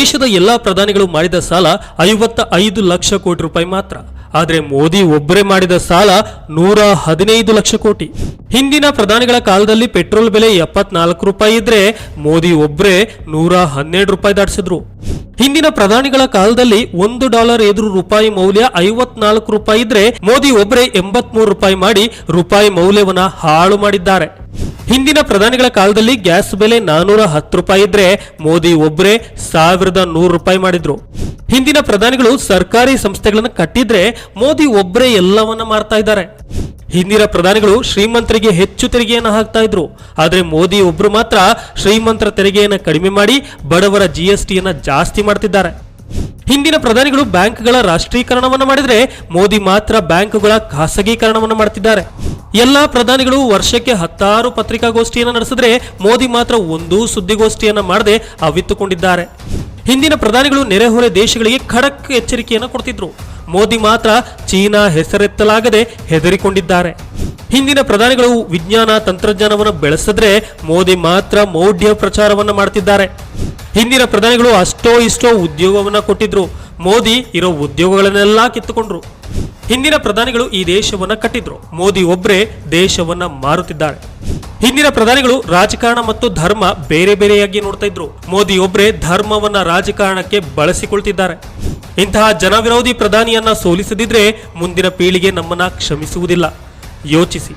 ದೇಶದ ಎಲ್ಲಾ ಪ್ರಧಾನಿಗಳು ಮಾಡಿದ ಸಾಲ 55 ಲಕ್ಷ ಕೋಟಿ ರೂಪಾಯಿ ಮಾತ್ರ. ಆದರೆ ಮೋದಿ ಒಬ್ಬರೇ ಮಾಡಿದ ಸಾಲ 115 ಲಕ್ಷ ಕೋಟಿ. ಹಿಂದಿನ ಪ್ರಧಾನಿಗಳ ಕಾಲದಲ್ಲಿ ಪೆಟ್ರೋಲ್ ಬೆಲೆ 74 ರೂಪಾಯಿ ಇದ್ರೆ ಮೋದಿ ಒಬ್ಬರೇ 112 ರೂಪಾಯಿ ದಾಟಿಸಿದ್ರು. ಹಿಂದಿನ ಪ್ರಧಾನಿಗಳ ಕಾಲದಲ್ಲಿ $1 ಎದುರು ರೂಪಾಯಿ ಮೌಲ್ಯ 54 ರೂಪಾಯಿ ಇದ್ರೆ ಮೋದಿ ಒಬ್ಬರೇ 83 ರೂಪಾಯಿ ಮಾಡಿ ರೂಪಾಯಿ ಮೌಲ್ಯವನ್ನ ಹಾಳು ಮಾಡಿದ್ದಾರೆ. ಹಿಂದಿನ ಪ್ರಧಾನಿಗಳ ಕಾಲದಲ್ಲಿ ಗ್ಯಾಸ್ ಬೆಲೆ 410 ರೂಪಾಯಿ ಇದ್ರೆ ಮೋದಿ ಒಬ್ಬರೇ 1100 ರೂಪಾಯಿ ಮಾಡಿದ್ರು. ಹಿಂದಿನ ಪ್ರಧಾನಿಗಳು ಸರ್ಕಾರಿ ಸಂಸ್ಥೆಗಳನ್ನು ಕಟ್ಟಿದ್ರೆ ಮೋದಿ ಒಬ್ಬರೇ ಎಲ್ಲವನ್ನ ಮಾಡ್ತಾ ಇದ್ದಾರೆ. ಹಿಂದಿನ ಪ್ರಧಾನಿಗಳು ಶ್ರೀಮಂತರಿಗೆ ಹೆಚ್ಚು ತೆರಿಗೆಯನ್ನು ಹಾಕ್ತಾ ಇದ್ರು. ಆದ್ರೆ ಮೋದಿ ಒಬ್ರು ಮಾತ್ರ ಶ್ರೀಮಂತರ ತೆರಿಗೆಯನ್ನು ಕಡಿಮೆ ಮಾಡಿ ಬಡವರ GSTಯನ್ನ ಜಾಸ್ತಿ ಮಾಡ್ತಿದ್ದಾರೆ. ಹಿಂದಿನ ಪ್ರಧಾನಿಗಳು ಬ್ಯಾಂಕ್ಗಳ ರಾಷ್ಟ್ರೀಕರಣವನ್ನು ಮಾಡಿದ್ರೆ ಮೋದಿ ಮಾತ್ರ ಬ್ಯಾಂಕ್ಗಳ ಖಾಸಗೀಕರಣವನ್ನು ಮಾಡ್ತಿದ್ದಾರೆ. ಎಲ್ಲಾ ಪ್ರಧಾನಿಗಳು ವರ್ಷಕ್ಕೆ 10 ಪತ್ರಿಕಾಗೋಷ್ಠಿಯನ್ನು ನಡೆಸಿದ್ರೆ ಮೋದಿ ಮಾತ್ರ ಒಂದೂ ಸುದ್ದಿಗೋಷ್ಠಿಯನ್ನ ಮಾಡದೆ ಅವಿತುಕೊಂಡಿದ್ದಾರೆ. ಹಿಂದಿನ ಪ್ರಧಾನಿಗಳು ನೆರೆಹೊರೆ ದೇಶಗಳಿಗೆ ಖಡಕ್ ಎಚ್ಚರಿಕೆಯನ್ನು ಕೊಡ್ತಿದ್ರು. ಮೋದಿ ಮಾತ್ರ ಚೀನಾ ಹೆಸರೆತ್ತಲಾಗದೆ ಹೆದರಿಕೊಂಡಿದ್ದಾರೆ. ಹಿಂದಿನ ಪ್ರಧಾನಿಗಳು ವಿಜ್ಞಾನ ತಂತ್ರಜ್ಞಾನವನ್ನು ಬೆಳೆಸಿದ್ರೆ ಮೋದಿ ಮಾತ್ರ ಮೌಢ್ಯ ಪ್ರಚಾರವನ್ನು ಮಾಡ್ತಿದ್ದಾರೆ. ಹಿಂದಿನ ಪ್ರಧಾನಿಗಳು ಅಷ್ಟೋ ಇಷ್ಟೋ ಉದ್ಯೋಗವನ್ನ ಕೊಟ್ಟಿದ್ರು. ಮೋದಿ ಇರೋ ಉದ್ಯೋಗಗಳನ್ನೆಲ್ಲ ಕಿತ್ತುಕೊಂಡ್ರು. ಹಿಂದಿನ ಪ್ರಧಾನಿಗಳು ಈ ದೇಶವನ್ನ ಕಟ್ಟಿದ್ರು. ಮೋದಿ ಒಬ್ಬರೇ ದೇಶವನ್ನ ಮಾರುತ್ತಿದ್ದಾರೆ. ಹಿಂದಿನ ಪ್ರಧಾನಿಗಳು ರಾಜಕಾರಣ ಮತ್ತು ಧರ್ಮ ಬೇರೆ ಬೇರೆಯಾಗಿ ನೋಡ್ತಾ ಇದ್ರು. ಮೋದಿ ಒಬ್ಬರೇ ಧರ್ಮವನ್ನ ರಾಜಕಾರಣಕ್ಕೆ ಬಳಸಿಕೊಳ್ತಿದ್ದಾರೆ. ಇಂತಹ ಜನವಿರೋಧಿ ಪ್ರಧಾನಿಯನ್ನ ಸೋಲಿಸದಿದ್ರೆ ಮುಂದಿನ ಪೀಳಿಗೆ ನಮ್ಮನ್ನ ಕ್ಷಮಿಸುವುದಿಲ್ಲ. ಯೋಚಿಸಿ.